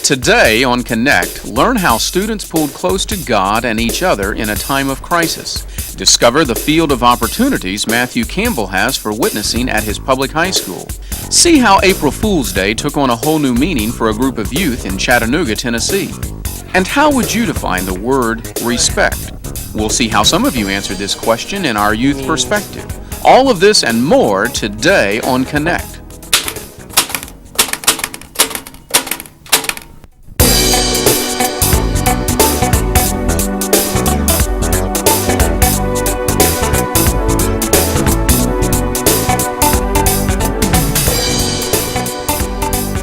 Today on Connect, learn how students pulled close to God and each other in a time of crisis. Discover the field of opportunities Matthew Campbell has for witnessing at his public high school. See how April Fool's Day took on a whole new meaning for a group of youth in Chattanooga, Tennessee. And how would you define the word respect? We'll see how some of you answered this question in our youth perspective. All of this and more today on Connect.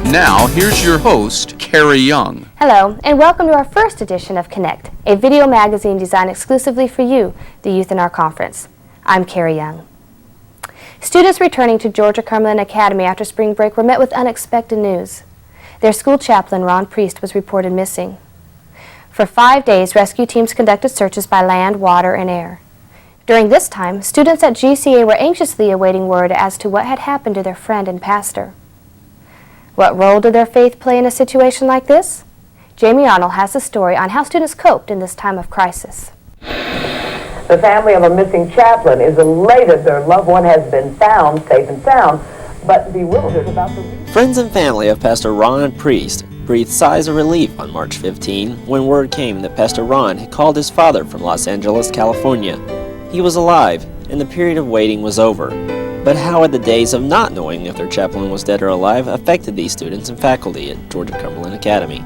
Now, here's your host, Carrie Young. Hello, and welcome to our first edition of Connect, a video magazine designed exclusively for you, the youth in our conference. I'm Carrie Young. Students returning to Georgia-Cumberland Academy after spring break were met with unexpected news. Their school chaplain, Ron Priest, was reported missing. For 5 days, rescue teams conducted searches by land, water, and air. During this time, students at GCA were anxiously awaiting word as to what had happened to their friend and pastor. What role did their faith play in a situation like this? Jamie Arnold has a story on how students coped in this time of crisis. The family of a missing chaplain is elated their loved one has been found safe and sound, but bewildered about the reason. Friends and family of Pastor Ron Priest breathed sighs of relief on March 15 when word came that Pastor Ron had called his father from Los Angeles, California. He was alive, and the period of waiting was over. But how had the days of not knowing if their chaplain was dead or alive affected these students and faculty at Georgia-Cumberland Academy?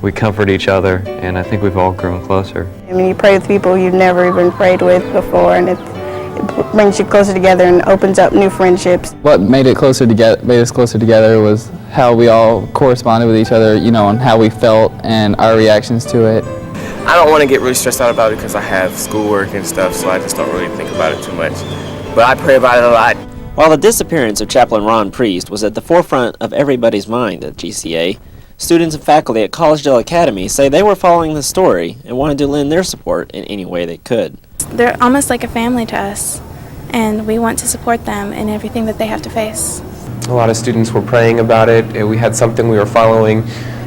We comfort each other, and I think we've all grown closer. I mean, you pray with people you've never even prayed with before, and it brings you closer together and opens up new friendships. What made us closer together was how we all corresponded with each other, on how we felt and our reactions to it. I don't want to get really stressed out about it because I have schoolwork and stuff, so I just don't really think about it too much. But I pray about it a lot. While the disappearance of Chaplain Ron Priest was at the forefront of everybody's mind at GCA, students and faculty at Collegedale Academy say they were following the story and wanted to lend their support in any way they could. They're almost like a family to us, and we want to support them in everything that they have to face. A lot of students were praying about it, and we had something we were following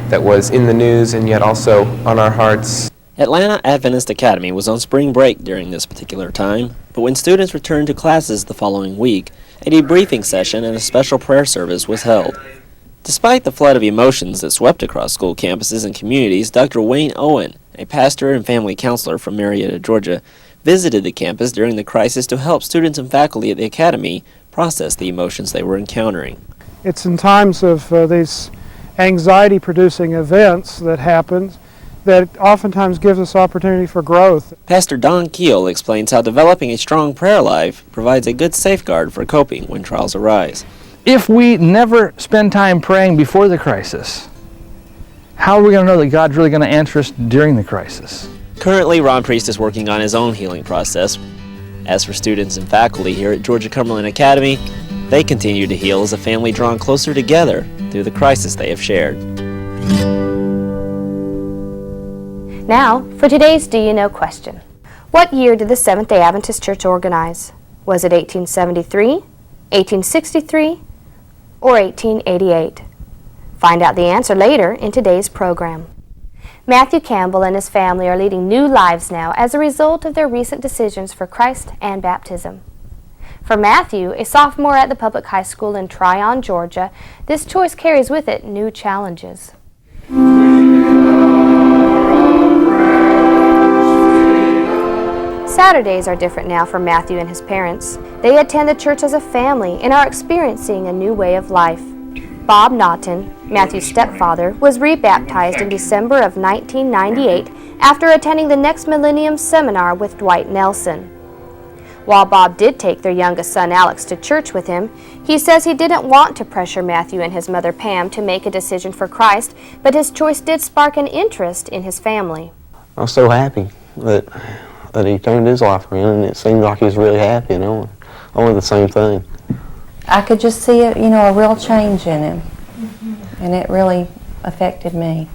that was in the news and yet also on our hearts. Atlanta Adventist Academy was on spring break during this particular time, but when students returned to classes the following week, a debriefing session and a special prayer service was held. Despite the flood of emotions that swept across school campuses and communities, Dr. Wayne Owen, a pastor and family counselor from Marietta, Georgia, visited the campus during the crisis to help students and faculty at the academy process the emotions they were encountering. It's in times of these anxiety-producing events that happen that oftentimes gives us opportunity for growth. Pastor Don Keel explains how developing a strong prayer life provides a good safeguard for coping when trials arise. If we never spend time praying before the crisis, how are we going to know that God's really going to answer us during the crisis? Currently, Ron Priest is working on his own healing process. As for students and faculty here at Georgia-Cumberland Academy, they continue to heal as a family drawn closer together through the crisis they have shared. Now, for today's Do You Know question. What year did the Seventh-day Adventist Church organize? Was it 1873, 1863, or 1888? Find out the answer later in today's program. Matthew Campbell and his family are leading new lives now as a result of their recent decisions for Christ and baptism. For Matthew, a sophomore at the public high school in Tryon, Georgia, this choice carries with it new challenges. Saturdays are different now for Matthew and his parents. They attend the church as a family and are experiencing a new way of life. Bob Naughton, Matthew's stepfather, was rebaptized in December of 1998 after attending the Next Millennium Seminar with Dwight Nelson. While Bob did take their youngest son Alex to church with him, he says he didn't want to pressure Matthew and his mother Pam to make a decision for Christ, but his choice did spark an interest in his family. I was so happy that he turned his life around, and it seemed like he was really happy, I wanted the same thing. I could just see it, a real change in him, and it really affected me.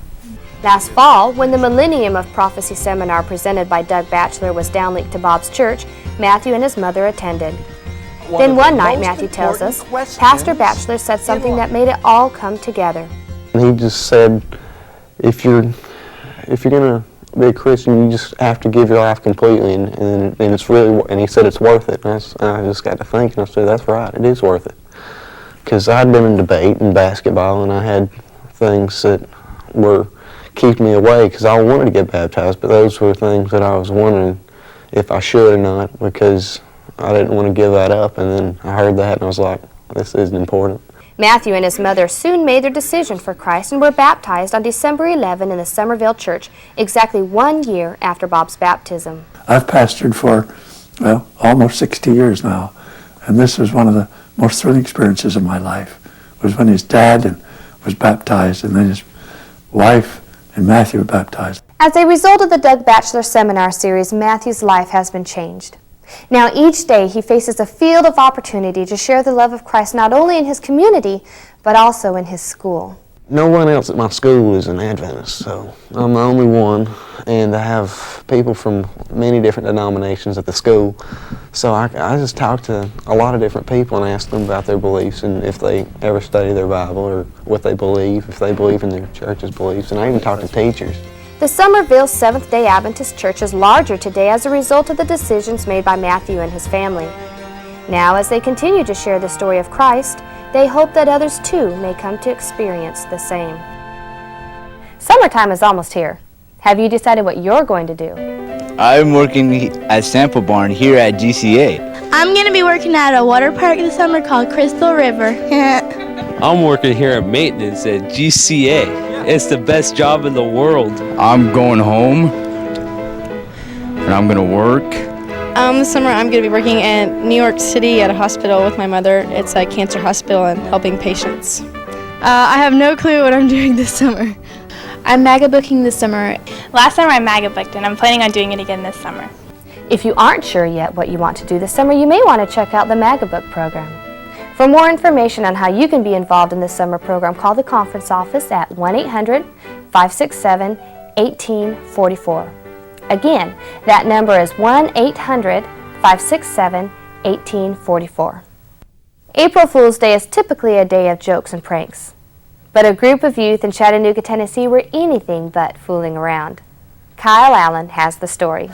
Last fall, when the Millennium of Prophecy seminar presented by Doug Batchelor was downlinked to Bob's church, Matthew and his mother attended. Then one night, Matthew tells us, Pastor Batchelor said something that made it all come together. He just said, if you're gonna be a Christian, you just have to give your life completely, and it's really. And he said it's worth it. And I just got to thinking. I said, that's right. It is worth it. Because I'd been in debate and basketball, and I had things that were keeping me away because I wanted to get baptized, but those were things that I was wondering if I should or not, because I didn't want to give that up. And then I heard that, and I was like, this isn't important. Matthew and his mother soon made their decision for Christ and were baptized on December 11 in the Somerville Church, exactly 1 year after Bob's baptism. I've pastored for, well, almost 60 years now, and this was one of the most thrilling experiences of my life, was when his dad was baptized, and then his wife and Matthew were baptized. As a result of the Doug Batchelor Seminar Series, Matthew's life has been changed. Now each day he faces a field of opportunity to share the love of Christ not only in his community, but also in his school. No one else at my school is an Adventist, so I'm the only one, and I have people from many different denominations at the school, so I just talk to a lot of different people and ask them about their beliefs and if they ever study their Bible or what they believe, if they believe in their church's beliefs, and I even talk to teachers. The Somerville Seventh-day Adventist Church is larger today as a result of the decisions made by Matthew and his family. Now, as they continue to share the story of Christ, they hope that others too may come to experience the same. Summertime is almost here. Have you decided what you're going to do? I'm working at Sample Barn here at GCA. I'm going to be working at a water park this summer called Crystal River. I'm working here at maintenance at GCA. It's the best job in the world. I'm going home and I'm going to work. This summer I'm going to be working in New York City at a hospital with my mother. It's a cancer hospital and helping patients. I have no clue what I'm doing this summer. I'm MAGA booking this summer. Last summer I MAGA booked and I'm planning on doing it again this summer. If you aren't sure yet what you want to do this summer, you may want to check out the MAGA Book program. For more information on how you can be involved in this summer program, call the conference office at 1-800-567-1844. Again, that number is 1-800-567-1844. April Fool's Day is typically a day of jokes and pranks, but a group of youth in Chattanooga, Tennessee were anything but fooling around. Kyle Allen has the story.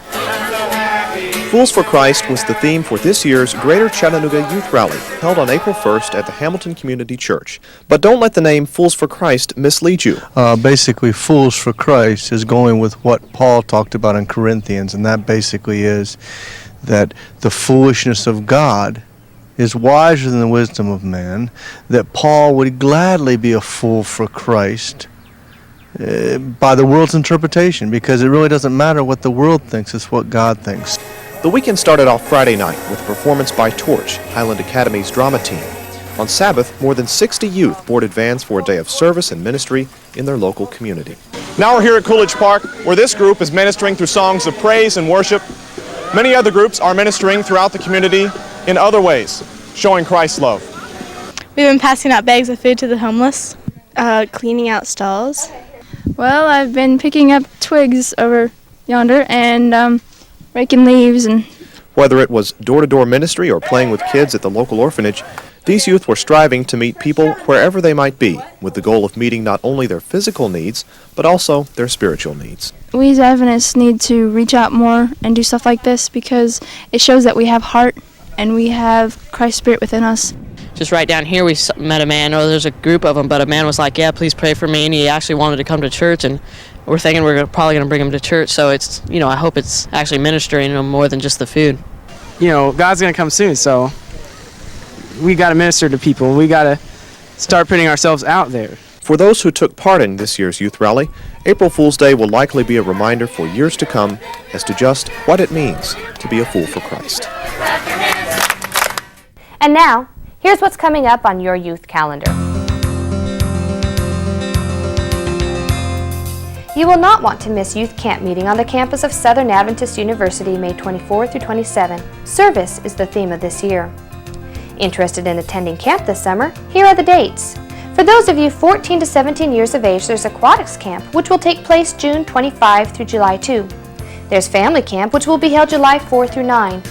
Fools for Christ was the theme for this year's Greater Chattanooga Youth Rally, held on April 1st at the Hamilton Community Church. But don't let the name Fools for Christ mislead you. Basically, Fools for Christ is going with what Paul talked about in Corinthians, and that basically is that the foolishness of God is wiser than the wisdom of man, that Paul would gladly be a fool for Christ by the world's interpretation, because it really doesn't matter what the world thinks, it's what God thinks. The weekend started off Friday night with a performance by Torch, Highland Academy's drama team. On Sabbath, more than 60 youth boarded vans for a day of service and ministry in their local community. Now we're here at Coolidge Park, where this group is ministering through songs of praise and worship. Many other groups are ministering throughout the community in other ways, showing Christ's love. We've been passing out bags of food to the homeless. Cleaning out stalls. Well, I've been picking up twigs over yonder and raking leaves. And whether it was door-to-door ministry or playing with kids at the local orphanage, these youth were striving to meet people wherever they might be, with the goal of meeting not only their physical needs, but also their spiritual needs. We as Adventists need to reach out more and do stuff like this because it shows that we have heart and we have Christ's Spirit within us. Just right down here we met a man, or there's a group of them, but a man was like, yeah, please pray for me, and he actually wanted to come to church, and we're thinking we're probably going to bring him to church, so it's, I hope it's actually ministering to him more than just the food. God's going to come soon, so we got to minister to people. We got to start putting ourselves out there. For those who took part in this year's youth rally, April Fool's Day will likely be a reminder for years to come as to just what it means to be a fool for Christ. And now, here's what's coming up on your youth calendar. You will not want to miss Youth Camp Meeting on the campus of Southern Adventist University, May 24 through 27. Service is the theme of this year. Interested in attending camp this summer? Here are the dates. For those of you 14 to 17 years of age, there's Aquatics Camp, which will take place June 25 through July 2. There's Family Camp, which will be held July 4 through 9.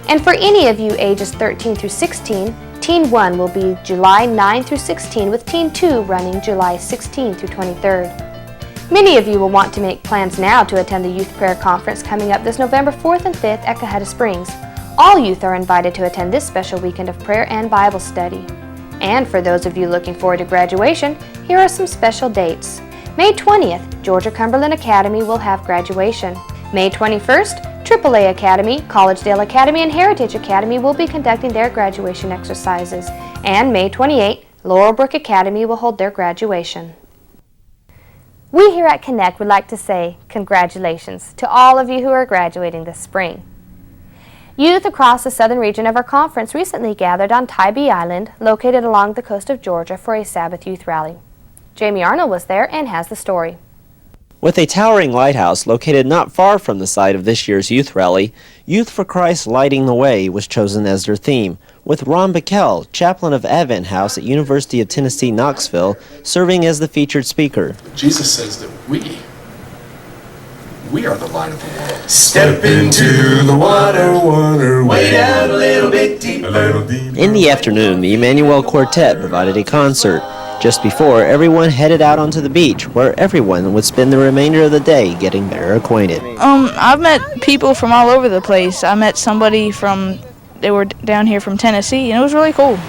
And for any of you ages 13 through 16, Teen 1 will be July 9 through 16, with Teen 2 running July 16 through 23rd. Many of you will want to make plans now to attend the Youth Prayer Conference coming up this November 4th and 5th at Caheta Springs. All youth are invited to attend this special weekend of prayer and Bible study. And for those of you looking forward to graduation, here are some special dates. May 20th, Georgia-Cumberland Academy will have graduation. May 21st, AAA Academy, Collegedale Academy, and Heritage Academy will be conducting their graduation exercises. And May 28th, Laurelbrook Academy will hold their graduation. We here at Connect would like to say congratulations to all of you who are graduating this spring. Youth across the southern region of our conference recently gathered on Tybee Island, located along the coast of Georgia, for a Sabbath youth rally. Jamie Arnold was there and has the story. With a towering lighthouse located not far from the site of this year's youth rally, Youth for Christ Lighting the Way was chosen as their theme, with Ron Backel, chaplain of Advent House at University of Tennessee, Knoxville, serving as the featured speaker. Jesus says that we are the light of the world. Step into the water, wade out a little bit deeper. In the afternoon, the Emmanuel Quartet provided a concert. Just before, everyone headed out onto the beach, where everyone would spend the remainder of the day getting better acquainted. I've met people from all over the place. I met somebody they were down here from Tennessee, and it was really cool.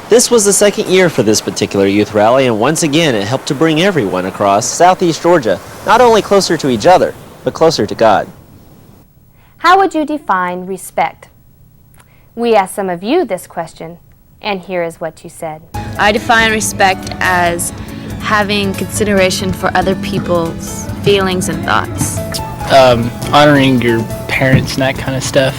This was the second year for this particular youth rally, and once again it helped to bring everyone across Southeast Georgia, not only closer to each other, but closer to God. How would you define respect? We asked some of you this question, and here is what you said. I define respect as having consideration for other people's feelings and thoughts. Honoring your parents and that kind of stuff.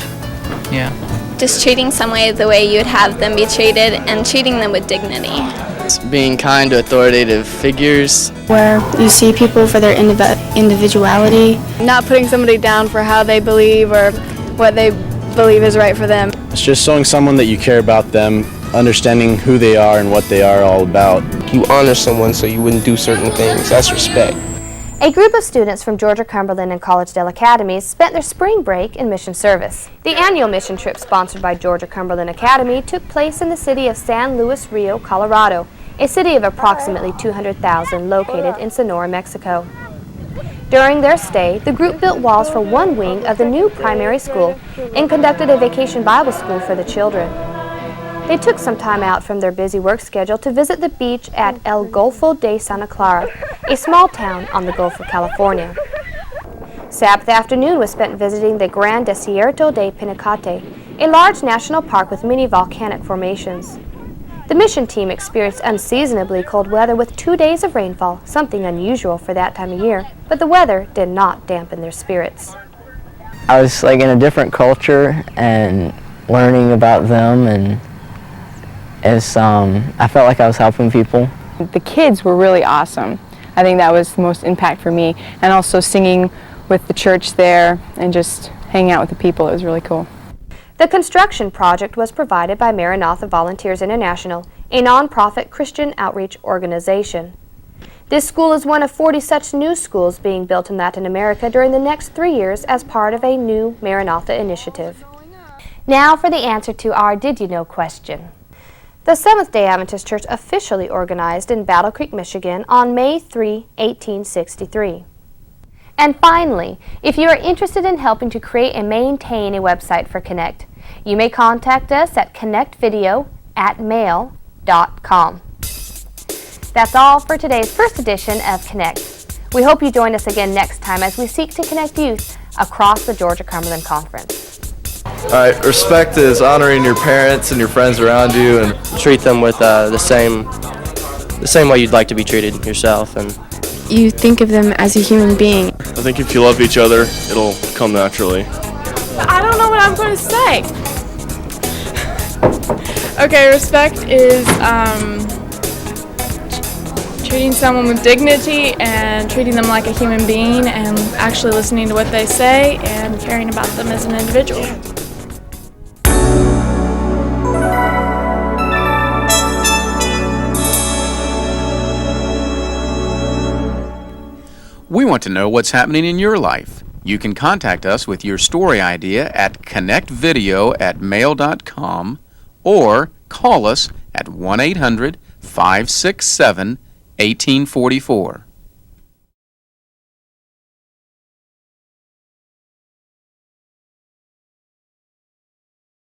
Yeah. Just treating someone the way you would have them be treated and treating them with dignity. It's being kind to authoritative figures. Where you see people for their individuality. Not putting somebody down for how they believe or what they believe is right for them. It's just showing someone that you care about them, understanding who they are and what they are all about. You honor someone so you wouldn't do certain things. That's respect. A group of students from Georgia-Cumberland and Collegedale Academies spent their spring break in mission service. The annual mission trip sponsored by Georgia-Cumberland Academy took place in the city of San Luis Rio, Colorado, a city of approximately 200,000 located in Sonora, Mexico. During their stay, the group built walls for one wing of the new primary school and conducted a vacation Bible school for the children. They took some time out from their busy work schedule to visit the beach at El Golfo de Santa Clara, a small town on the Gulf of California. Sabbath afternoon was spent visiting the Gran Desierto de Pinacate, a large national park with many volcanic formations. The mission team experienced unseasonably cold weather with 2 days of rainfall, something unusual for that time of year, but the weather did not dampen their spirits. I was in a different culture and learning about them, and I felt like I was helping people. The kids were really awesome. I think that was the most impact for me, and also singing with the church there and just hanging out with the people. It was really cool. The construction project was provided by Maranatha Volunteers International, a nonprofit Christian outreach organization. This school is one of 40 such new schools being built in Latin America during the next 3 years as part of a new Maranatha initiative. Now for the answer to our Did You Know question. The Seventh-day Adventist Church officially organized in Battle Creek, Michigan on May 3, 1863. And finally, if you are interested in helping to create and maintain a website for Connect, you may contact us at connectvideo@mail.com. That's all for today's first edition of Connect. We hope you join us again next time as we seek to connect youth across the Georgia-Cumberland Conference. All right, respect is honoring your parents and your friends around you and Treat them with the same way you'd like to be treated yourself. And You think of them as a human being. I think if you love each other, it'll come naturally. I don't know what I'm going to say. Okay, respect is treating someone with dignity and treating them like a human being and actually listening to what they say and caring about them as an individual. We want to know what's happening in your life. You can contact us with your story idea at connectvideo@mail.com or call us at 1-800-567-1844.